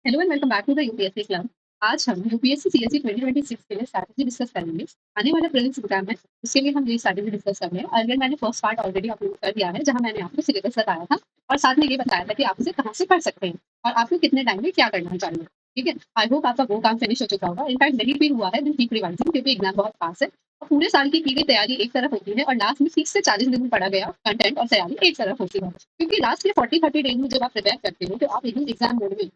Hello and welcome back to the UPSC club. आज हम UPSC CSC 2026 के लिए स्ट्रैटेजी डिस्कस करेंगे। आने वाला प्रीलिम्स एग्जाम है, उसके लिए हम ये स्ट्रैटेजी डिस्कस कर रहे हैं। अर्लियर मैंने फर्स्ट पार्ट ऑलरेडी अपलोड कर दिया है, जहां मैंने आपको सिलेबस बताया था और साथ में ये बताया था कि आप इसे कहाँ से पढ़ सकते हैं और आपको कितने टाइम में क्या करना चाहिए। ठीक है, आई होप आपका वो काम फिनिश हो चुका होगा। इनफैक्ट नहीं भी हुआ है, कीप रिवाइजिंग, क्योंकि एग्जाम बहुत पास है और पूरे साल की गई तैयारी एक तरफ होती है और लास्ट में 30 से 40 दिन में पढ़ा गया कंटेंट और तैयारी एक तरफ होती है, क्योंकि लास्ट के 40-30 डेज में जब आप प्रिपेयर करते हो तो आप एकदम एग्जाम मोड में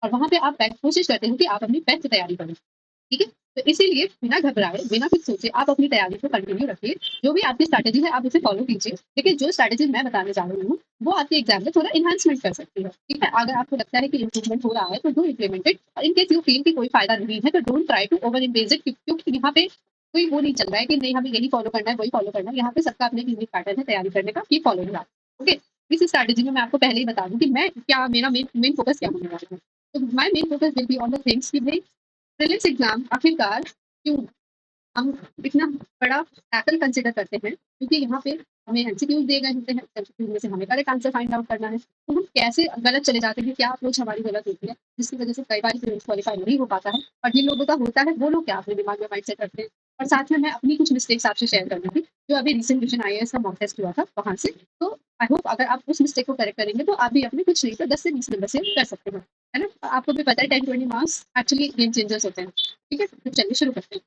और वहाँ पे आप कोशिश करते हो कि आप अपनी बेस्ट तैयारी करें। ठीक है, तो इसीलिए बिना घबराए, बिना कुछ सोचे आप अपनी तैयारी को कंटिन्यू रखिए। जो भी आपकी स्ट्रैटेजी है आप उसे फॉलो कीजिए, लेकिन जो स्ट्रैटेजी मैं बताने जा रही हूँ वो आपके एग्जाम में थोड़ा इन्हांसमेंट कर सकती है। ठीक है, अगर आपको लगता है कि इम्प्रूवमेंट हो रहा है तो डू इम्प्लीमेंट इट, और इनकेस यू फील कि कोई फायदा नहीं है तो don't try to over impose it, क्योंकि यहाँ पे कोई वो नहीं चल रहा है कि नहीं हमें यही फॉलो करना है वही फॉलो करना है। यहाँ पे सबका अपने यूनिक पैटर्न है तैयारी करने का, की फॉलो करा। ओके, इस स्ट्रैटेजी में मैं आपको पहले ही बता दूं कि मैं क्या, मेरा मेन फोकस क्या होने वाला है। तो my main focus will be on the things कि भाई प्रीलिम्स एग्जाम आखिरकार क्यों हम इतना बड़ा टैकल कंसिडर करते हैं, क्योंकि यहाँ पे हमें एमसीक्यूज दिए गए होते हैं, एमसीक्यूज में से हमें करेक्ट आंसर फाइंड आउट करना है। तो हम कैसे गलत चले जाते हैं, क्या अप्रोच हमारी गलत होती है, जिसकी वजह से कई बार प्रीलिम्स क्वालिफाई नहीं हो पाता है। और जिन लोगों का होता है वो लोग क्या अपने दिमाग में माइंड सेट करते हैं। और साथ में मैं अपनी कुछ मिस्टेक्स आपसे शेयर करूंगी जो अभी रिसेंट विजन आईएएस का मॉक टेस्ट हुआ था वहां से। तो आई होप अगर आप उस मिस्टेक को करेक्ट करेंगे तो आप भी अपने कुछ नहीं तो 10 से 20 नंबर से कर सकते हैं, है ना। आपको भी पता है 10-20 मार्क्स एक्चुअली गेम चेंजर्स होते हैं। ठीक है, तो चलिए शुरू करते हैं।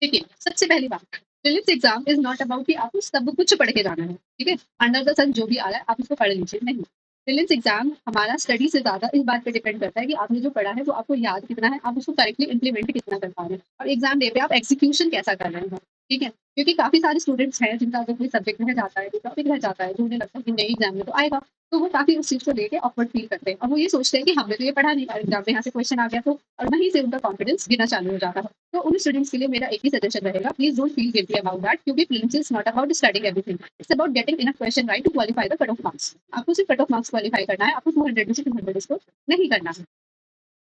देखिए, सबसे पहली बात, prelims exam is not about कि आपको सब कुछ पढ़ के जाना है। ठीक है, अंडर द सन जो भी आ रहा है आप उसको पढ़ लीजिए, नहीं। प्रीलिम्स एग्जाम हमारा स्टडी से ज्यादा इस बात पे डिपेंड करता है कि आपने जो पढ़ा है वो आपको याद कितना है, आप उसको करेक्टली इंप्लीमेंट कितना कर पा रहे हैं और एग्जाम डे पे आप एग्जीक्यूशन कैसा कर रहे हैं। ठीक है, क्योंकि काफी सारे स्टूडेंट्स हैं जिनका अगर कोई सब्जेक्ट रह जाता है, कोई टॉपिक रह जाता है जो उन्हें लगता है कि नई एग्जाम में तो आएगा, तो वो काफी उस चीज को लेके ऑकवर्ड फील करते हैं और वो ये सोचते हैं कि हमने तो ये पढ़ा नहीं और एग्जाम में यहाँ से क्वेश्चन आ गया, तो और वहीं से उनका कॉन्फिडेंस गिरना चालू हो जाता है। तो उन स्टूडेंट्स के लिए मेरा एक ही सजेशन रहेगा, please don't feel guilty about that, क्योंकि prelims is not about studying everything, it's about getting enough question right to qualify the cut off marks. आपको सिर्फ कट ऑफ मार्क्स क्वालीफाई करना है, आपको 200 में से 200 स्कोर नहीं करना है।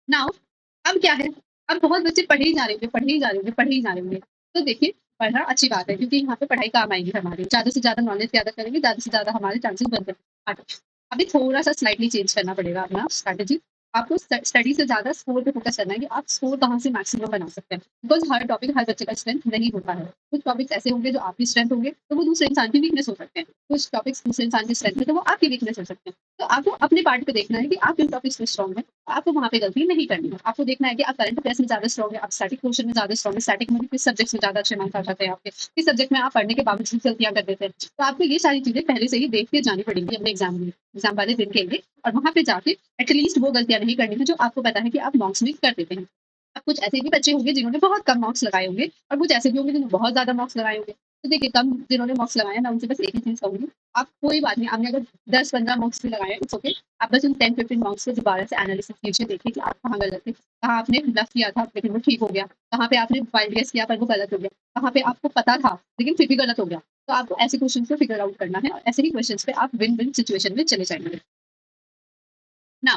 नाउ अब क्या है, अब बहुत बच्चे पढ़े ही जा रहे होंगे, पढ़े ही जा रहे होंगे, पढ़े ही जा रहे होंगे। तो देखिए, पढ़ना अच्छी बात है क्योंकि यहाँ पे पढ़ाई काम आएगी हमारी, ज्यादा से ज्यादा नॉलेज ज्यादा करेंगे, ज्यादा से ज्यादा हमारे चांसेस बनते हैं। अभी थोड़ा सा स्लाइटली चेंज करना पड़ेगा अपना स्ट्रैटेजी। आपको स्टडी से ज्यादा स्कोर पे फोकस करना है कि आप स्कोर कहाँ से मैक्सिमम बना सकते हैं, बिकॉज हर टॉपिक हर बच्चे का स्ट्रेंथ नहीं होता है। कुछ टॉपिक्स ऐसे होंगे जो आपकी स्ट्रेंथ होंगे तो वो दूसरे इंसान की वीकनेस हो सकते हैं, कुछ टॉपिक्स दूसरे इंसान की स्ट्रेंथ है तो वो आपकी वीकनेस हो सकते हैं। तो आपको अपने पार्ट पे देखना है कि आप किन टॉपिक्स में स्ट्रॉन्ग है, आपको वहाँ पे गलती नहीं करनी है। आपको देखना है कि आप करंट अफेयर्स में ज्यादा स्ट्रॉन्ग है, आप स्टैटिक पोर्शन में ज्यादा स्ट्रॉन्ग है, स्टैटिक में भी किस सब्जेक्ट में ज्यादा अच्छे मार्क्स आ जाते हैं आपके, किस सब्जेक्ट में आप पढ़ने के बावजूद गलतियां कर देते हैं। तो आपको ये सारी चीजें पहले से ही देख के जानी पड़ेंगी अपने एग्जाम वाले दिन के लिए, और वहां पे जाके एटलीस्ट वो गलतियां नहीं करनी है जो आपको पता है कि आप मार्क्स में कर देते हैं। अब कुछ ऐसे भी बच्चे होंगे जिन्होंने बहुत कम मार्क्स लगाए होंगे और कुछ ऐसे भी होंगे जिन्होंने बहुत ज्यादा मार्क्स लगाए होंगे। तो देखिए, कम जिन्होंने मार्क्स लगाए मैं उनसे बस एक ही चीज कहूंगी, आप कोई बात नहीं, आपने अगर 10-15 मार्क्स भी लगाए इट्स ओके। आप बस उन 10-15 मार्क्स को दोबारा से एनालिसिस कीजिए, देखिए कि आप कहाँ गलत थे, कहाँ आपने ब्लफ किया था लेकिन वो ठीक हो गया, कहाँ पे आपने वाइल्ड गेस किया पर वो गलत हो गया, कहाँ पे आपको पता था लेकिन फिर भी गलत हो गया। तो आपको ऐसे क्वेश्चन को फिगर आउट करना है और ऐसे ही क्वेश्चन पे आप विन विन सिचुएशन में चले जाएंगे ना।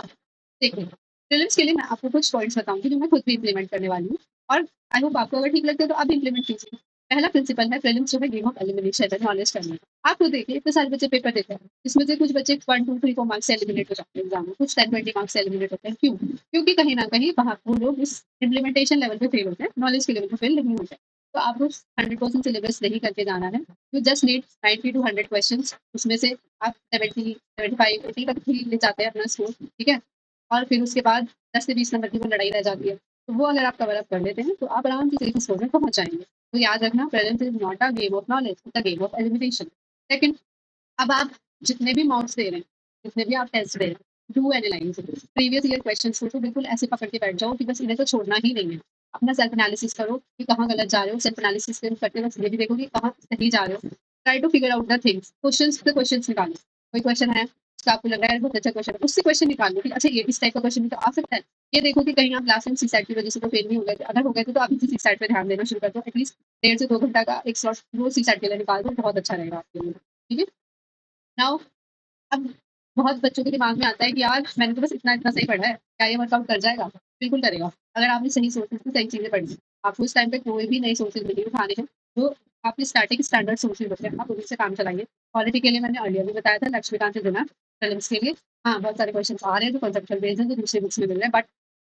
देखिए, प्रीलिम्स के लिए मैं आपको कुछ पॉइंट्स बताऊंगी जो मैं खुद भी इम्प्लीमेंट करने वाली हूँ, और आई होप आपको अगर ठीक लगता है तो आप इम्प्लीमेंट कीजिए। पहला प्रिंसिपल है, प्रीलिम्स जो है गेम ऑफ एलिमिनेशन है, नॉलेज करने का। आप खुद देखिए, इतने सारे बच्चे पेपर देते हैं, इसमें से कुछ बच्चे 1, 2, 3, 4 मार्क्स से एलिमिनेट हो जाते हैं एग्जाम में, कुछ 10-20 मार्क्स से एलिमिनेट होते हैं। क्यों? क्योंकि कहीं ना कहीं वहाँ वो लोग इस इम्प्लीमेंटेशन लेवल पे फेल होते हैं, नॉलेज के लेवल पे फेल नहीं होते। तो आपको 100% सिलेबस नहीं करके जाना है, you just need 90 to 100 question, उसमें से आप 70, 75, 80 तक ही ले जाते हैं अपना स्कोर। ठीक है, और फिर उसके बाद 10 से 20 नंबर की वो लड़ाई रह जाती है, तो वो अगर आप कवर अप कर लेते हैं तो आप आराम से सही स्कोर में पहुंच जाएंगे। तो याद रखना, presence is not a game of knowledge, it's a game of elimination. Second, अब आप जितने भी मॉक्स दे रहे हैं, जितने भी आप टेस्ट दे रहे हैं, do analyse previous year question को, तो बिल्कुल ऐसे पकड़ के बैठ जाओ कि बस इन्हें तो छोड़ना ही नहीं है। अपना सेल्फ एनालिसिस करो कि कहाँ गलत जा रहे हो, सेल्फ एनालिसिस करते वक्त ये भी देखो कि कहाँ सही जा रहे हो। Try to figure out the things, question निकालो। कोई क्वेश्चन है उसका आपको लग रहा है बहुत अच्छा क्वेश्चन है, उससे क्वेश्चन निकालो कि अच्छा ये इस टाइप का क्वेश्चन भी तो आ सकता है। ये देखो कि कहीं आप लास्ट टाइम सी सेट की वजह से तो फेल नहीं हो गए थे, अगर हो गए थे तो आप इसी सी सेट पे ध्यान देना शुरू कर दो। एटलीस्ट 1.5 से 2 घंटा का एक स्लॉट रोज सी सेट के लिए निकाल दो, बहुत अच्छा रहेगा आपके लिए। ठीक है, नाउ अब बहुत बच्चों के दिमाग में आता है कि यार मैंने तो बस इतना इतना सही पढ़ा है, क्या ये वर्कआउट कर जाएगा? बिल्कुल करेगा, अगर आपने सही सोच सही चीजें पढ़ी। आपको इस टाइम पे कोई भी नई सोर्सेज मिली उठाने हैं जो आपने स्टैटिक स्टैंडर्ड सोर्सेज होते हैं, आप उन्हीं से काम चलाइए। क्वालिटी के लिए मैंने अर्लियर भी बताया था, लक्ष्मीकांत से जुना प्रीलिम्स के लिए। हाँ, बहुत सारे क्वेश्चंस आ रहे हैं जो कॉन्सेप्चुअल बेस्ड हैं, जो दूसरे बुक्स में मिल रहे हैं, but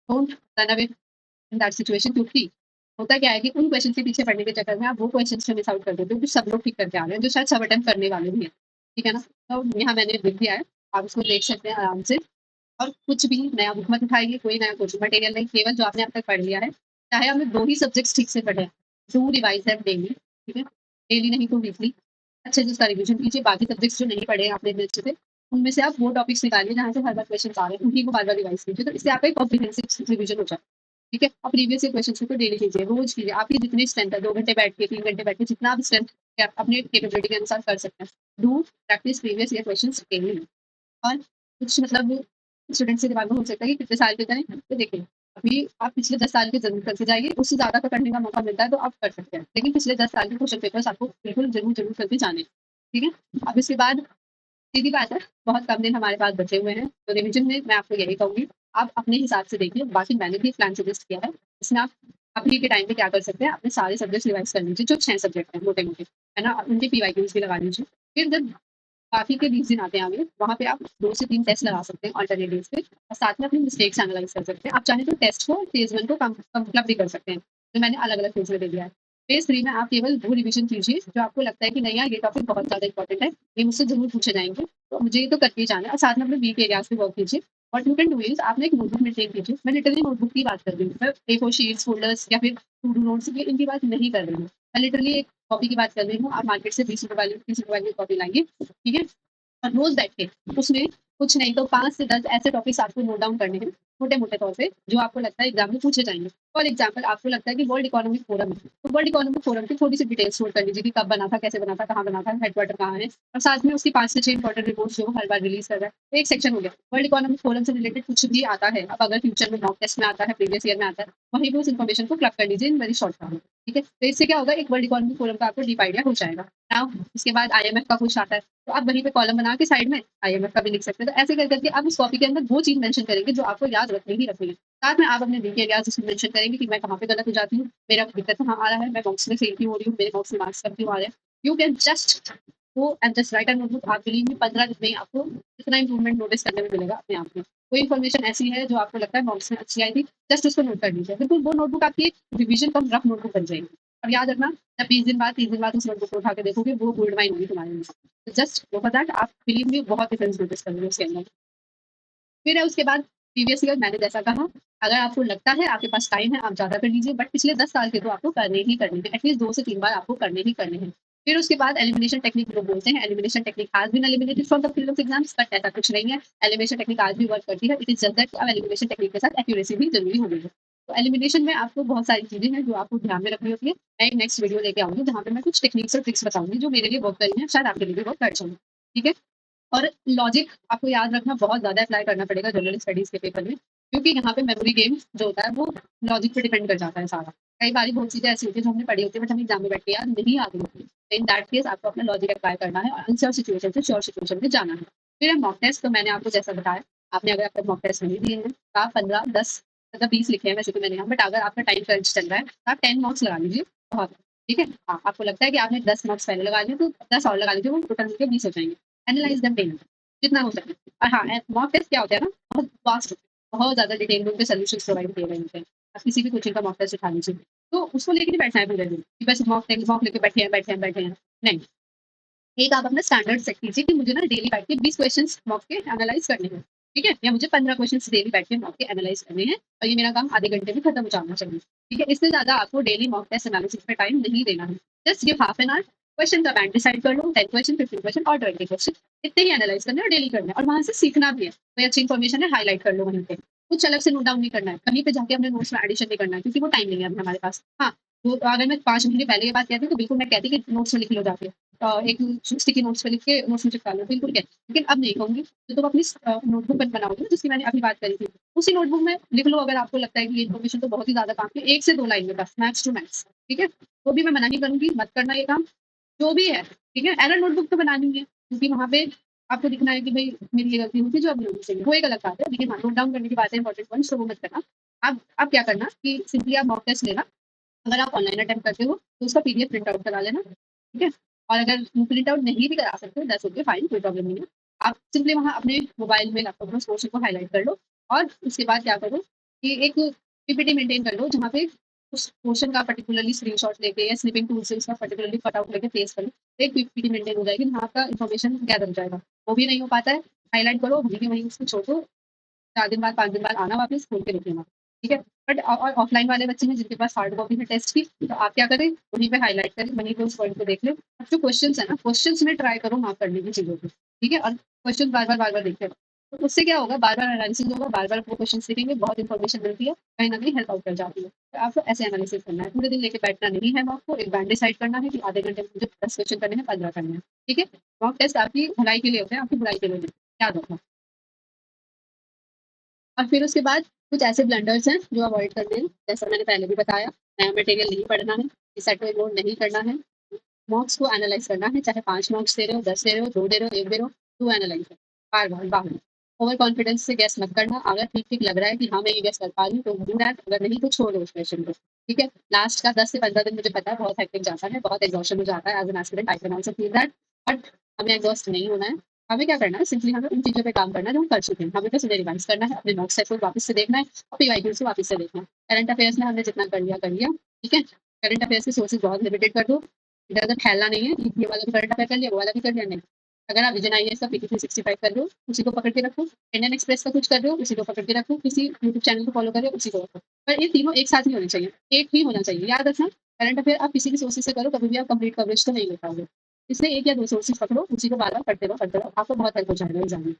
don't run away in that situation, क्योंकि होता क्या है कि उन क्वेश्चन के पीछे पढ़ने के चक्कर में आप वो क्वेश्चन मिस आउट कर देते हो जो सब लोग ठीक करके आ रहे हैं, जो शायद सब अटेम्प्ट करने वाले भी हैं। ठीक है ना? तो यहाँ मैंने लिख दिया है, आप इसको देख सकते हैं आराम से। और कुछ भी नया बुक मत उठाइए, कोई नया कोचिंग मटेरियल नहीं, केवल जो आपने अब तक पढ़ लिया है। चाहे आपने 2 ही सब्जेक्ट्स ठीक से पढ़े हैं, डू रिवाइज देम डेली, ठीक है? डेली नहीं तो वीकली अच्छे से उसका रिवीजन कीजिए। बाकी सब्जेक्ट्स जो नहीं पढ़े हैं आपने इतने अच्छे से, उनमें से आप वो टॉपिक्स निकालिए जहाँ से हर बार क्वेश्चन आ रहे हैं, उन्हीं को बार-बार रिवाइज कीजिए। तो इससे आपका एक कॉम्प्रिहेंसिव रिवीजन हो जाए, ठीक है? और प्रीवियस ईयर क्वेश्चंस को डेली कीजिए, रोज कीजिए। आपकी जितनी स्ट्रेंथ है, 2 घंटे बैठ के, 3 घंटे बैठ के, जितना आप स्ट्रेंथ या अपने कैपेबिलिटी के अनुसार कर सकते हैं। Do practice previous year questions daily. और कुछ मतलब स्टूडेंट्स के दिमाग में हो सकता है कि कितने साल के करें, तो देखिए अभी आप पिछले 10 साल के ज़रूर करके जाइए, उससे ज़्यादा का करने का मौका मिलता है तो आप कर सकते हैं। लेकिन पिछले 10 साल के क्वेश्चन पेपर्स आपको बिल्कुल ज़रूर करके जाने हैं, ठीक है? अब इसके बाद सीधी बात है, बहुत कम दिन हमारे पास बचे हुए हैं, तो रिवीजन में मैं आपको यही कहूँगी, आप अपने हिसाब से देखिए। बाकी मैंने भी एक प्लान सजेस्ट किया है, इसमें आप अभी के टाइम पे क्या कर सकते हैं, अपने सारे सब्जेक्ट्स रिवाइज़ कर लीजिए, जो 6 सब्जेक्ट हैं मोटे-मोटे, है ना? उनके पीवाईक्यूज़ भी लगा लीजिए। फिर जब काफ़ी के 20 दिन आते हैं आगे, वहाँ पे आप 2 से 3 टेस्ट लगा सकते हैं अल्टरनेट डेज़ पे, और साथ में अपनी मिस्टेक्स एनालाइज़ कर सकते हैं। आप चाहें तो टेस्ट को फेज़ 1 को कम क्लब भी कर सकते हैं, जो मैंने अलग-अलग फेज़ में दे दिया है। फेज़ 3 में आप केवल वो रिवीजन कीजिए जो आपको लगता है कि नहीं यार ये टॉपिक बहुत ज़्यादा इंपॉर्टेंट है, ये मुझसे ज़रूर पूछे जाएँगे, तो मुझे ये तो करके ही जाना है, और साथ में अपने वीक एरियाज़ पे वर्क कीजिए। What you can do is आप ना एक नोटबुक मेंटेन कीजिए। मैं लिटरली नोटबुक की बात कर रही हूँ, मैं ए4 शीट्स, फ़ोल्डर्स या फिर टू डू नोट्स ये इनकी बात नहीं कर रही हूँ। मैं लिटरली एक कॉपी की बात कर रही हूँ। आप मार्केट से ₹20 वाली, ₹30 वाली कॉपी लाइए, ठीक है? और रोज बैठ के उसमें कुछ नहीं तो 5 से 10 ऐसे टॉपिक्स आपको नोट डाउन करने हैं, छोटे-मोटे तौर पे, जो आपको लगता है एग्ज़ाम में पूछे जाएँगे। फॉर एग्ज़ाम्पल आपको लगता है कि वर्ल्ड इकोनॉमिक फोरम है, तो वर्ल्ड इकोनॉमिक फोरम की थोड़ी-सी डिटेल्स नोट कर लीजिए कि कब बना था, कैसे बना था, कहाँ बना था, हेडक्वार्टर कहाँ है, और साथ में उसकी 5 से 6 इम्पोर्टेंट रिपोर्ट्स जो वो हर बार रिलीज़ कर रहा है। तो एक सेक्शन हो गया। वर्ल्ड इकोनॉमिक फोरम से रिलेटेड कुछ भी आता है, अब अगर फ्यूचर में मॉक टेस्ट में आता है, प्रीवियस ईयर में आता है, वहीं पे उस इन्फॉर्मेशन को क्लब कर लीजिए इन वेरी शॉर्ट फॉर्म में, ठीक है? तो इससे क्या होगा, एक वर्ल्ड इकोनॉमिक फोरम का आपको डीप आइडिया हो जाएगा। नाउ उसके बाद आईएमएफ का कुछ आता है, तो आप वहीं पे कॉलम बना के साइड में आईएमएफ का भी लिख सकते हैं। तो ऐसे कर करके आप उस कॉपी के अंदर वो चीज़ मेंशन करेंगे जो आपको याद रखनी ही रखनी है। साथ में आप अपने वीक एरियाज़ उसमें मेंशन करेंगे कि मैं कहाँ पे गलत हो जाती हूँ, मेरा दिक्कत कहाँ आ रहा है, मैं मॉक्स में फेल क्यों हो रही हूँ, मेरे मॉक्स में मार्क्स कम क्यों आ रहे हैं। You can just go and just right a notebook. आप बिलीव मी 15 दिन में ही आपको इतना इंप्रूवमेंट नोटिस करने में मिलेगा अपने आप में। कोई इन्फॉर्मेशन ऐसी है जो आपको लगता है मॉक्स में अच्छी आई थी, जस्ट उसको नोट कर लीजिए। बिल्कुल वो नोटबुक आपकी रिवीजन कम रफ नोटबुक बन जाएगी। और याद रखना, जब 20 दिन बाद 30 दिन बाद उस नोटबुक को उठा के देखोगे, वो गोल्ड माइन होगी तुम्हारे लिए। Just go for that. आप बिलीव मी बहुत डिफरेंस नोटिस करोगे उसके अंदर। फिर है उसके बाद प्रीवियस ईयर मैंने जैसा कहा, अगर आपको लगता है आपके पास टाइम है, आप ज़्यादा कर लीजिए, बट पिछले 10 साल के तो आपको करने ही करने हैं। एटलीस्ट 2 से 3 बार आपको करने ही करने हैं। फिर उसके बाद एलिमिनेशन टेक्निक लोग बोलते हैं, elimination technique has been eliminated from the prelims exams, but ऐसा कुछ नहीं है। एलिमिनेशन टेक्निक आज भी वर्क करती है। इट इज़ जस्ट दैट अब एलिमिनेशन टेक्निक के साथ एक्यूरेसी भी ज़रूरी हो गई है। तो एलिमिनेशन में आपको बहुत सारी चीज़ें हैं जो आपको ध्यान में रखनी होती है। मैं एक नेक्स्ट वीडियो लेके आऊँगी जहाँ पे मैं कुछ टेक्निक्स और ट्रिक्स बताऊँगी जो मेरे लिए वर्क करी हैं, शायद आपके लिए भी वर्क कर जाएँ। ठीक है? और लॉजिक आपको याद रखना बहुत ज़्यादा अप्लाई करना पड़ेगा जनरल स्टडीज़ के पेपर में, क्योंकि यहाँ पे मेमोरी गेम जो होता है वो लॉजिक पे डिपेंड कर जाता है सारा। कई बारी बहुत चीज़ें ऐसी होती हैं जो हमने पढ़ी होती है बट हमें एग्ज़ाम में बैठ के याद नहीं आ रही होती है। तो इन दैट केस आपको अपना लॉजिक अप्लाई करना है और अनश्योर सिचुएशन से श्योर सिचुएशन में जाना है। फिर है मॉक टेस्ट। तो मैंने आपको जैसा बताया, आपने अगर अब तक मॉक टेस्ट नहीं दिए हैं, तो आप 15, 10 मतलब 20 लिखे हैं वैसे तो मैंने यहाँ, बट अगर आपका टाइम क्रंच चल रहा है, तो आप 10 मार्क्स लगा लीजिए, बहुत है। ठीक है? हाँ, आपको लगता है कि आपने 10 मार्क्स पहले लगा लिए तो 10 और लगा लीजिए, वो टोटल मिलके 20 हो जाएँगे। Analyse them daily. जितना हो सके। और हाँ, मॉक टेस्ट क्या होता है ना, बहुत वास्ट होते हैं, बहुत ज़्यादा डिटेल में उनके सॉल्यूशंस प्रोवाइड किए गए होते हैं। आप किसी भी कोचिंग का मॉक टेस्ट उठा लीजिए, तो उसको लेके नहीं बैठना है पूरे दिन कि बस मॉक लेके बैठे हैं, बैठे हैं, बैठे हैं। नहीं, एक आप अपना स्टैंडर्ड सेट कीजिए कि मुझे ना डेली बैठ के 20 क्वेश्चंस मॉक के एनालाइज़ करने हैं, ठीक है? या मुझे 15 क्वेश्चंस डेली बैठ के मॉक के एनालाइज़ करने हैं, और ये मेरा काम आधे घंटे में खत्म हो जाना चाहिए, ठीक है? इससे ज़्यादा आपको डेली मॉक टेस्ट एनालिसिस पे टाइम नहीं देना है। Just give half an hour, question का बैंक डिसाइड कर लो, 10 क्वेश्चन, 15 क्वेश्चन और 20 क्वेश्चन, इतने ही एनालाइज़ करने हैं और डेली करना है, और वहाँ से सीखना भी है। कोई अच्छी इन्फॉर्मेशन है, हाइलाइट कर लो वहीं पे। कुछ अलग से नोट डाउन नहीं करना है, कहीं पे जाके अपने नोट्स में एडिशन नहीं करना है, क्योंकि वो टाइम नहीं है अभी हमारे पास। हाँ, तो अगर मैं 5 महीने पहले ये बात कहती तो बिल्कुल मैं कहती कि नोट्स में लिख लो जाके। एक स्टिकी नोट्स पे लिख के नोट्स में चिपका लो, बिल्कुल कहती। लेकिन अब नहीं कहूँगी, तो तुम अपनी नोटबुक बनाओगे ना जिसकी मैंने अभी बात करी थी, उसी नोटबुक में लिख लो। अगर आपको लगता है कि ये इन्फॉर्मेशन तो बहुत ही ज़्यादा काम की है, 1 से 2 लाइन में बस, मैक्स टू मैक्स, ठीक है? तो भी मैं मना नहीं करूँगी, मत करना ये काम, जो भी है, ठीक है? एरर नोटबुक तो बनानी है, क्योंकि वहाँ पे आपको दिखना है कि भई मेरी ये गलती हुई थी जो अब नहीं होनी चाहिए, वो एक अलग बात है। लेकिन हाँ, नोट डाउन करने की बात है, इंपॉर्टेंट पॉइंट्स, तो वो मत करना। अब क्या करना कि सिंपली आप मॉक टेस्ट लेना, अगर आप ऑनलाइन अटेम्प्ट करते हो तो उसका पीडीएफ प्रिंट आउट करा लेना, ठीक है? और अगर प्रिंट आउट नहीं भी करा सकते, दैट्स ओके, फाइन, कोई प्रॉब्लम नहीं है। आप सिंपली वहाँ अपने मोबाइल में, लैपटॉप में उस पोर्शन को हाइलाइट कर लो और उसके बाद क्या करो कि एक पीपीटी मेंटेन कर लो जहाँ पे उस पोर्शन का पर्टिकुलरली स्क्रीनशॉट लेके या स्निपिंग टूल से उसका पर्टिकुलरली कट आउट लेके पेस्ट करो। एक पीपीटी मेंटेन हो जाएगी जहाँ आपका इन्फॉर्मेशन गैदर हो जाएगा। वो भी नहीं हो पाता है, हाइलाइट करो, वहीं के वहीं उसको छोड़ दो, 4 दिन बाद, 5 दिन बाद आना वापस खोल के देख लेना, ठीक है? बट और ऑफलाइन वाले बच्चे हैं जिनके पास हार्ड कॉपी है टेस्ट की, तो आप क्या करें, वहीं पे हाइलाइट करें, वहीं पे उस पॉइंट को देख लें। अब जो क्वेश्चन्स है ना, क्वेश्चन्स में ट्राई करो मार्क करने की चीज़ों को, ठीक है? और क्वेश्चन बार-बार देखते रहो। तो उससे क्या होगा, बार-बार एनालिसिस होगा, बार-बार वो क्वेश्चन्स देखेंगे, बहुत इन्फॉर्मेशन मिलती है, कहीं न कहीं हेल्प आउट कर जाती है। तो आपको ऐसे एनालिसिस करना है, पूरे दिन लेके बैठना नहीं है मॉक को, एक बार डिसाइड करना है कि आधे घंटे में मुझे 10 क्वेश्चन करने हैं, 15 करने हैं, ठीक है? मॉक टेस्ट आपकी भलाई के लिए होते हैं, आपकी बुराई के लिए नहीं, याद रखना। और फिर उसके बाद कुछ ऐसे ब्लंडर्स हैं जो अवॉइड करने हैं, जैसा मैंने पहले भी बताया, नया मटेरियल नहीं पढ़ना है, सेट को इग्नोर नहीं करना है, मॉक्स को एनालाइज करना है, चाहे 5 मॉक्स दे रहे हो, 10 दे रहे हो, 2 दे रहे हो, 1 दे रहे हो, टू एनालाइज है, बार-बार, बार। ओवर कॉन्फिडेंस से गेस मत करना, अगर ठीक-ठीक लग रहा है कि हाँ, मैं ये गेस कर पा रही हूँ, तो डू दैट, अगर नहीं तो छोड़ दो उस क्वेश्चन को, ठीक है? लास्ट का 10 से 15 दिन मुझे पता है बहुत हेक्टिक जाता है, बहुत एग्ज़ॉस्शन हो जाता है as an aspirant, I can also feel that, but हमें एग्ज़ॉस्ट नहीं होना है। हमें क्या करना है, सिंपली हमें उन चीज़ों पे काम करना है जो हम कर चुके हैं, हमें बस उन्हें रिवाइज़ करना है, अपने नोट्स सेट को वापस से देखना है और पीवाईक्यूज़ को वापस से देखना है। करंट अफेयर्स में हमने जितना कर लिया, ठीक है? करंट अफेयर्स के सोर्सेज़ बहुत लिमिटेड कर दो, इधर-उधर फैलना नहीं है, ये वाला भी करंट अफेयर कर लिया, वो वाला भी कर लिया, नहीं। अगर आप विजन आईएएस का पीटी 365 कर रहे हो, उसी को पकड़ के रखो, इंडियन एक्सप्रेस का कुछ कर रहे हो, उसी को पकड़ के रखो, किसी यूट्यूब चैनल को फॉलो कर रहे हो, उसी को रखो। पर ये तीनों एक साथ नहीं होने चाहिए, एक ही होना चाहिए। याद रखना, करंट अफेयर आप किसी भी सोर्सेज़ से करो, कभी भी आप कंप्लीट कवरेज तो नहीं ले पाओगे। इसलिए 1 या 2 सोर्सेज़ पकड़ो, उसी को बार-बार पढ़ते रहो, आपको बहुत हेल्प हो जाएगा एग्ज़ाम में।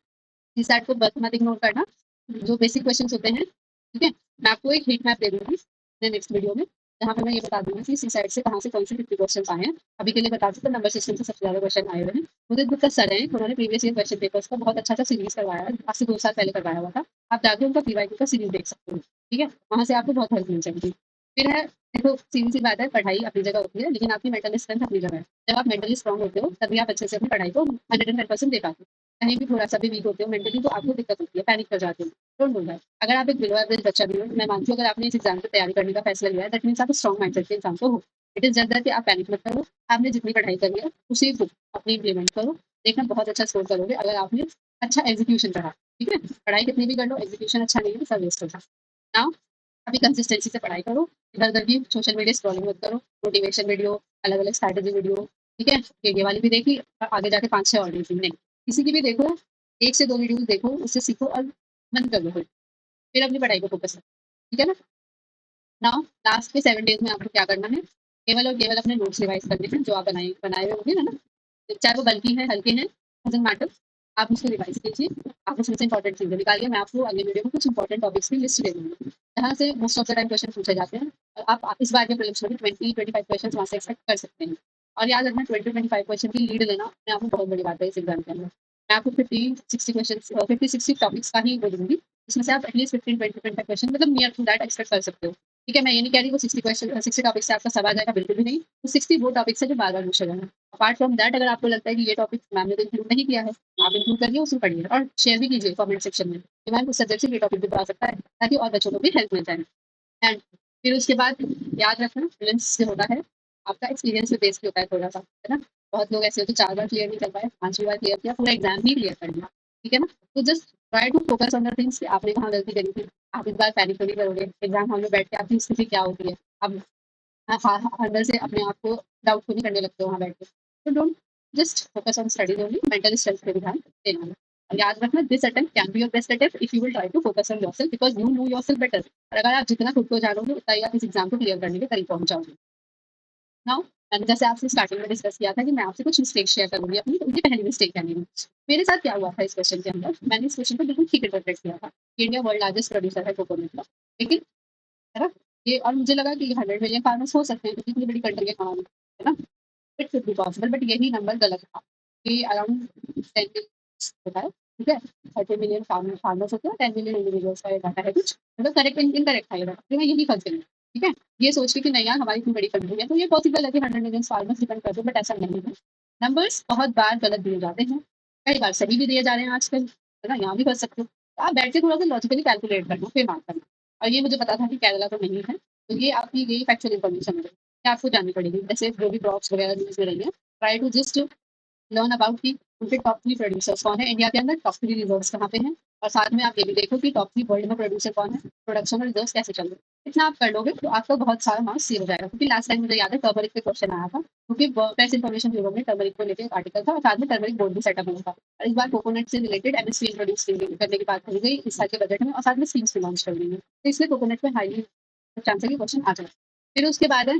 जीसैट को बस मत इग्नोर करना, जो बेसिक क्वेश्चंस होते हैं, ठीक है? मैं आपको एक हीट मैप दे दूँगी अपने नेक्स्ट वीडियो में, जहाँ पे मैं ये बता दूँगी कि सीसैट से कहाँ से कौन से 50 क्वेश्चंस आए हैं। अभी के लिए बता दूँ तो नंबर सिस्टम से सबसे ज़्यादा क्वेश्चन आए हुए हैं। उदित गुप्ता सर हैं, उन्होंने प्रीवियस ईयर क्वेश्चन पेपर्स का बहुत अच्छा-सा सीरीज़ करवाया है, आज से 2 साल पहले करवाया हुआ था। आप जाके उनका पीवाईक्यू का सीरीज़ देख सकते हो, ठीक है? वहाँ से आपको बहुत हेल्प मिल जाएगी। फिर है, देखो सीधी-सी बात है, पढ़ाई अपनी जगह होती है, लेकिन आपकी मेंटल स्ट्रेंथ अपनी जगह है। जब आप मेंटली स्ट्रांग होते हो, तभी आप अच्छे से अपनी पढ़ाई को 110% दे पाते हो। कहीं भी थोड़ा-सा भी वीक होते हो मेंटली तो आपको दिक्कत होती है, पैनिक कर जाते हो। Don't do that. अगर आप एक बिलो एवरेज बच्चा भी हो, मैं मानती हूँ अगर आपने इस एग्ज़ाम की तैयारी करने का फैसला लिया है, दैट मीन्स आप स्ट्रॉन्ग माइंडसेट के इंसान तो हो। इट इज़ जस्ट दैट कि आप पैनिक मत करो, आपने जितनी पढ़ाई करी है, उसी को अपनी इम्प्लीमेंट करो, देखना बहुत अच्छा स्कोर करोगे अगर आपने अच्छा एग्ज़ीक्यूशन करा, ठीक है? पढ़ाई कितनी भी कर लो, एग्ज़ीक्यूशन अच्छा नहीं है तो सब वेस्ट होगा। नाउ अभी कंसिस्टेंसी से पढ़ाई करो, इधर-उधर की सोशल मीडिया स्क्रॉलिंग मत करो, मोटिवेशन वीडियो, अलग-अलग स्ट्रैटेजी वीडियो, ठीक है? ये वाली भी देखी आगे जाके 5-6 और देखी, नहीं। किसी की भी देखो, 1 से 2 वीडियोज़ देखो, उससे सीखो और बंद कर दो फिर। फिर अपनी पढ़ाई पे फोकस करो, ठीक है ना? नाउ लास्ट के 7 डेज़ में आपको क्या करना है, केवल और केवल अपने नोट्स रिवाइज़ करने हैं, जो आप बनाए हुए होंगे ना, चाहे वो बल्की है, हल्के हैं, डज़न्ट मैटर, आप उसको रिवाइज़ कीजिए। आप उसमें से इम्पोर्टेंट चीज़ें निकालिए, मैं आपको अगले वीडियो में कुछ इम्पोर्टेंट टॉपिक्स की लिस्ट दे दूँगी, जहाँ से most of the time question पूछे जाते हैं और आप इस बार के प्रीलिम्स में भी 20-25 क्वेश्चंस वहाँ से एक्सपेक्ट कर सकते हैं। और याद रखना 20-25 क्वेश्चन की लीड लेना अपने आप में बहुत बड़ी बात है इस एग्ज़ाम के अंदर। मैं आपको 50-60 क्वेश्चंस 50-60 टॉपिक्स का ही वो दूँगी, जिसमें से आप एटलीस्ट 15-20-25 क्वेश्चन मतलब नियर टू दैट एक्सपेक्ट कर सकते हो। ठीक है, मैं ये नहीं कह रही वो 60 क्वेश्चन 60 टॉपिक से आपका सब आ जाएगा, बिल्कुल भी नहीं। तो 60 वो टॉपिक्स है जो बार-बार पूछे गए हैं। अपार्ट फ्रॉम दैट अगर आपको लगता है कि ये टॉपिक मैम ने तो इंक्लूड नहीं किया है, आप इंक्लूड करिए, उसमें पढ़िए और शेयर भी कीजिए कमेंट सेक्शन में कि मैम उस सब्जेक्ट से ये टॉपिक भी तो आ सकता है, ताकि और बच्चों को भी हेल्प मिल जाए। एंड फिर उसके बाद याद रखना प्रीलिम्स जो होता है, आपका एक्सपीरियंस पे बेस्ड होता है थोड़ा-सा, है ना? बहुत लोग ऐसे होते हैं 4 बार क्लियर नहीं कर पाए, 5वीं बार क्लियर किया, पूरा एग्ज़ाम ही क्लियर कर लिया, ठीक है ना? तो just try to focus on the things कि आपने कहाँ गलती करी थी। आप इस बार पैनिक तो नहीं करोगे, एग्ज़ाम हॉल में बैठ के आपकी स्थिति क्या होती है? अब अंदर से अपने आप को डाउट तो नहीं करने लगते हो वहाँ बैठ के। तो don't just focus on studies only, mental strength पे भी ध्यान देना है। और याद रखना this attempt can be your best attempt if you will try to focus on yourself because you know yourself better. और अगर आप जितना खुद को जानोगे, उतना ही आप इस एग्ज़ाम को क्लियर करने के करीब पहुँच जाओगे। नाउ मैंने जैसे आपसे स्टार्टिंग में डिस्कस किया था कि मैं आपसे कुछ मिस्टेक शेयर करूँगी अपनी, तो ये पहली मिस्टेक है मेरी। मेरे साथ क्या हुआ था इस क्वेश्चन के अंदर, मैंने इस क्वेश्चन को बिल्कुल ठीक इंटरप्रेट किया था कि इंडिया वर्ल्ड लार्जेस्ट प्रोड्यूसर है कोकोनट का। लेकिन है ना? ये और मुझे लगा कि 100 मिलियन फार्मर्स हो सकते हैं क्योंकि इतनी बड़ी कंट्री है कहानी, है ना? It could be possible but यही नंबर गलत था कि अराउंड 10 मिलियन होता है, ठीक है? 30 मिलियन फार्मर्स होते हैं, 10 मिलियन इंडिविजुअल्स का ये डाटा है कुछ, मतलब करेक्ट इनकरेक्ट था ये डाटा, फिर मैं यही फँस गई, ठीक है? ये सोच के कि नहीं यार हमारी इतनी बड़ी कंट्री है, तो ये पॉसिबल है कि 100 मिलियन फार्मर्स डिपेंड कर दो बट ऐसा नहीं है। नंबर्स बहुत बार गलत दिए जाते हैं, कई बार सही भी दिए जा रहे हैं आजकल, है ना? यहाँ भी फँस सकते हो। तो आप बैठ के थोड़ा-सा लॉजिकली कैलकुलेट करना, फिर मार्क करना। और ये मुझे पता था कि केरला तो नहीं है, तो ये आपकी यही फैक्चुअल इन्फॉर्मेशन है, ये आपको जाननी पड़ेगी। जैसे जो भी ड्रॉप्स वगैरह न्यूज़ में रही है, try to just learn about कि उनके टॉप 3 प्रोड्यूसर्स कौन है इंडिया के अंदर, टॉप 3 रिजर्व्स कहाँ पे हैं, और साथ में आप ये भी देखो कि टॉप 3 वर्ल्ड में प्रोड्यूसर कौन है, प्रोडक्शन और रिजर्व्स कैसे चल रहे हैं। इतना आप कर लोगे तो आपका बहुत सारा मार्क्स सेव हो जाएगा। क्योंकि लास्ट टाइम मुझे याद है टर्मरिक पे क्वेश्चन आया था, क्योंकि प्रेस इन्फॉर्मेशन ब्यूरो में टर्मरिक को लेकर एक आर्टिकल था और साथ में टर्मरिक बोर्ड भी सेटअप हुआ था। और इस बार कोकोनट से रिलेटेड एमएसपी इंट्रोड्यूस करने की बात करी गई इस साल के बजट में, और साथ में स्कीम्स भी लॉन्च कर दी गई। तो इसलिए कोकोनट में हाईली चांस है कि क्वेश्चन आ जाए। फिर उसके बाद है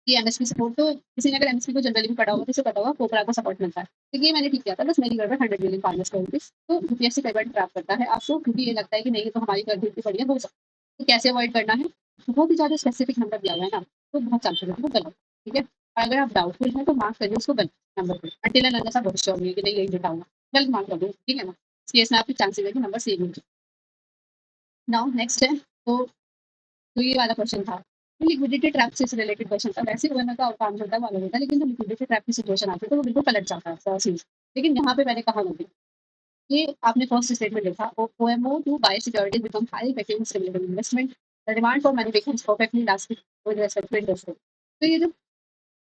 कि एमएसपी सपोर्ट, तो किसी ने अगर एमएसपी को जनरली भी पढ़ा होगा तो उसे पता होगा कोपरा को सपोर्ट मिलता है। तो ये मैंने ठीक किया था, बस मेरी गड़बड़ 100 मिलियन फार्मर्स का रुपीस। तो यूपीएससी कई बार ट्रैप करता है आपको, क्योंकि ये लगता है कि नहीं ये तो हमारी गर्दी इतनी बढ़िया हो सकती है। तो कैसे अवॉइड करना है, बहुत ही ज़्यादा स्पेसिफिक नंबर दिया हुआ है ना, तो बहुत चांसेस है कि वो गलत। ठीक है, और अगर आप डाउटफुल हैं तो मार्क करिए उसको गलत नंबर पे, अंटिल एंड अनलेस आप बहुत श्योर नहीं है कि नहीं यही डेटा होगा, गलत मार्क कर दो। ठीक है ना, इस केस में आपके चांसेस है कि नंबर सेम हो जाए। नाउ नेक्स्ट है, तो ये वाला क्वेश्चन था, लिक्विडिटी ट्रैप से रिलेटेड क्वेश्चन था। वैसे गवर्नर का काम होता है वाला होता है, लेकिन जब लिक्विडिटी ट्रैप की सिचुएशन आती है तो वो बिल्कुल पलट जाता है सारा चीज। लेकिन यहाँ पे मैंने कहा नहीं, ये आपने फर्स्ट स्टेटमेंट देखा, OMO to buy securities become high effective in stimulating investment, the demand for money becomes perfectly elastic with respect to interest rate. तो ये जो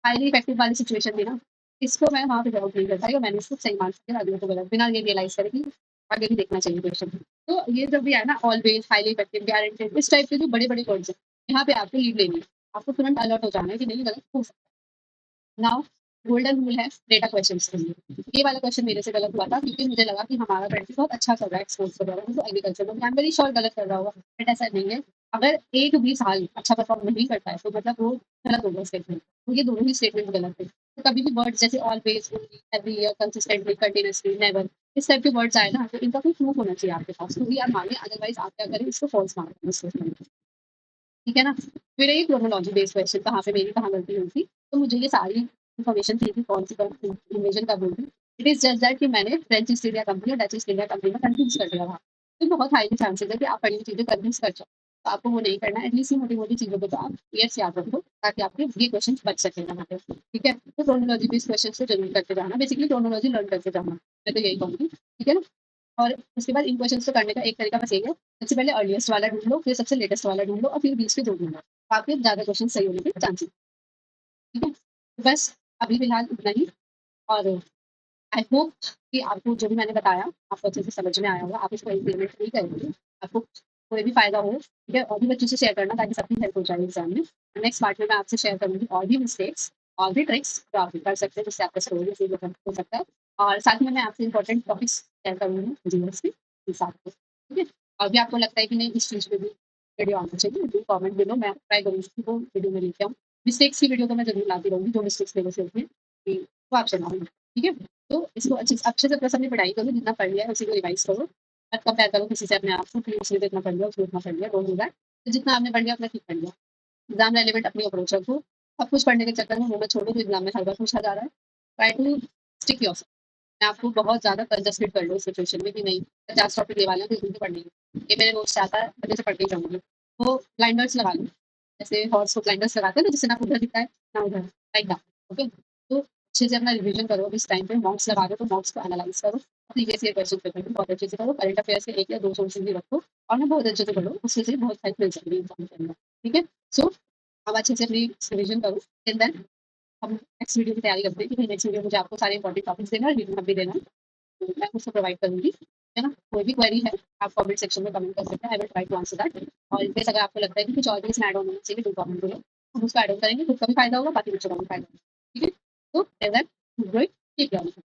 हाईली इफेक्टिव वाली सिचुएशन थी ना, इसको मैं वहाँ पे जवाब नहीं कर पाई और मैंने इसको सही मान सकते आगे को गलत, बिना ये रियलाइज करे कि आगे भी देखना चाहिए क्वेश्चन। तो ये जब भी है ना, ऑलवेज, हाईली इफेक्टिव, गारंटेड, इस टाइप के जो बड़े बड़े वर्ड्स हैं, यहाँ पे आपको लीड लेनी है, आपको तुरंत अलर्ट हो जाना है कि नहीं गलत हो सकता है। नाउ गोल्डन रूल है डेटा क्वेश्चन के लिए। ये वाला क्वेश्चन मेरे से गलत हुआ था, क्योंकि मुझे लगा कि हमारा कंट्री बहुत अच्छा कर रहा है एक्सपोर्ट्स वगैरह में, तो एग्रीकल्चर में आई एम वेरी श्योर गलत कर रहा होगा, बट ऐसा नहीं है। अगर एक भी साल अच्छा परफॉर्म नहीं करता है तो मतलब वो गलत होगा स्टेटमेंट। तो ये दोनों ही स्टेटमेंट गलत है। तो कभी भी वर्ड्स जैसे always, only, every year, consistently, continuously, never, इस टाइप के वर्ड्स आए ना, तो इनका कोई प्रूफ होना चाहिए आपके पास, क्योंकि आप माने, अदरवाइज आप क्या करें, इसको फॉल्स मार्क स्टेटमेंट। ठीक है ना, फिर एक क्रोनोलॉजी बेस्ड क्वेश्चन, कहाँ पे मेरी कहाँ गलती हुई थी। तो मुझे ये सारी इन्फॉर्मेशन थी कि कौन सी इन्वेजन कब हुई थी। इट इज जस्ट दैट कि मैंने फ्रेंच ईस्ट इंडिया कंपनी और डच ईस्ट इंडिया कंपनी में कंफ्यूज कर दिया था। तो बहुत हाईली चांसेस है कि आप पढ़ी हुई चीजें कंफ्यूज कर जाओ। तो आपको वो नहीं करना है, एटलीस्ट मोटी मोटी चीजों को तो आप क्लियर से याद रखो, ताकि आपके ये क्वेश्चन बच सके वहाँ पे। ठीक है, तो क्रोनोलॉजी बेस्ड क्वेश्चन से जरूर करके जाना, बेसिकली क्रोनोलॉजी लर्न करके जाना, मैं तो यही कहूँगी। ठीक है ना, और उसके बाद इन क्वेश्चंस को करने का एक तरीका बस यही है, सबसे पहले अर्लीस्ट वाला ढूंढ लो, फिर सबसे लेटेस्ट वाला ढूंढ लो, और फिर बीच के दो ढूंढ लो, तो आपके ज़्यादा क्वेश्चन सही होने के चांसेस। ठीक है, तो बस अभी फिलहाल इतना ही। और आई होप कि आपको जो भी मैंने बताया आपको अच्छे से समझ में आया होगा, आप इसको इम्प्लीमेंट नहीं करेंगे, आपको कोई भी फायदा हो। ठीक है, और भी बच्चों से शेयर करना ताकि सबकी हेल्प हो जाए एग्जाम में। नेक्स्ट पार्ट में मैं आपसे शेयर करूंगी और भी मिस्टेक्स और भी ट्रिक्स जो आप कर सकते हैं, जिससे आपका स्कोर भी हो सकता है। और साथ में मैं आपसे इंपॉर्टेंट टॉपिक्स शेयर करूंगी जीएस के हिसाब से। ठीक है, और भी आपको लगता है कि नहीं इस चीज़ पे भी वीडियो आना चाहिए, तो कॉमेंट में लो, मैं ट्राई करूँगी कि वो वीडियो में लेके आऊँ। मिस्टेक्स की वीडियो तो मैं जरूर लाती रहूँगी, जो मिस्टेक्स मेरे से होती है कि वो आपसे ना हो। ठीक है, तो इसको अच्छे से अपनी पढ़ाई करो, जितना पढ़ लिया है उसी को रिवाइज करो, मत कंपेयर करो किसी से अपने आप को कि उसने तो इतना पढ़ लिया, उसने उतना पढ़ लिया, डोंट डू दैट। तो जितना आपने पढ़ लिया उतना ठीक पढ़ लिया। एग्जाम रेलिवेंट अपनी अप्रोच रखो, सब कुछ पढ़ने के चक्कर में वो मत छोड़ो जो एग्जाम में हर बार पूछा जा रहा है। ट्राई टू स्टिक योरसेल्फ, मैं आपको बहुत ज़्यादा कंजस्टेड कर लो सिचुएशन में कि नहीं 50 टॉपिक ये वाले हैं तो इतने तो पढ़ने हैं। ये मेरे नोट्स से आता है, अच्छे से पढ़ के ही जाऊँगी। वो ब्लाइंडर्स लगा लो, जैसे हॉर्स को ब्लाइंडर्स लगाते हैं ना, जिससे ना उधर दिखता है ना उधर, लाइक दैट। ओके, तो अच्छे से अपना रिवीजन करो, अभी इस टाइम पे मॉक्स लगा रहे हो तो मॉक्स को एनालाइज करो, प्रीवियस ईयर क्वेश्चन पेपर भी बहुत अच्छे से करो, करंट अफेयर्स के 1 या 2 सोर्सेज भी रखो, और ना बहुत अच्छे से पढ़ो, उससे से बहुत हेल्प मिल सकती है एग्जाम के अंदर। ठीक है, सो अब अच्छे से अपनी रिवीजन करो, एंड देन हम नेक्स्ट वीडियो की तैयारी करते हैं कि भाई नेक्स्ट वीडियो मुझे आपको सारे इंपॉर्टेंट टॉपिक्स देना है, रिवीजन भी देना है, तो मैं उसको प्रोवाइड करूँगी। है ना, कोई भी क्वेरी है आप कमेंट सेक्शन में कमेंट कर सकते हैं, I will try to answer that. और इन केस अगर आपको लगता है कि कुछ और भी इसमें ऐड ऑन होना चाहिए तो कमेंट करो, हम उसको ऐड ऑन करेंगे, खुद का भी फायदा होगा, बाकी बच्चों का भी फायदा होगा। ठीक है, तो till then, good, keep learning.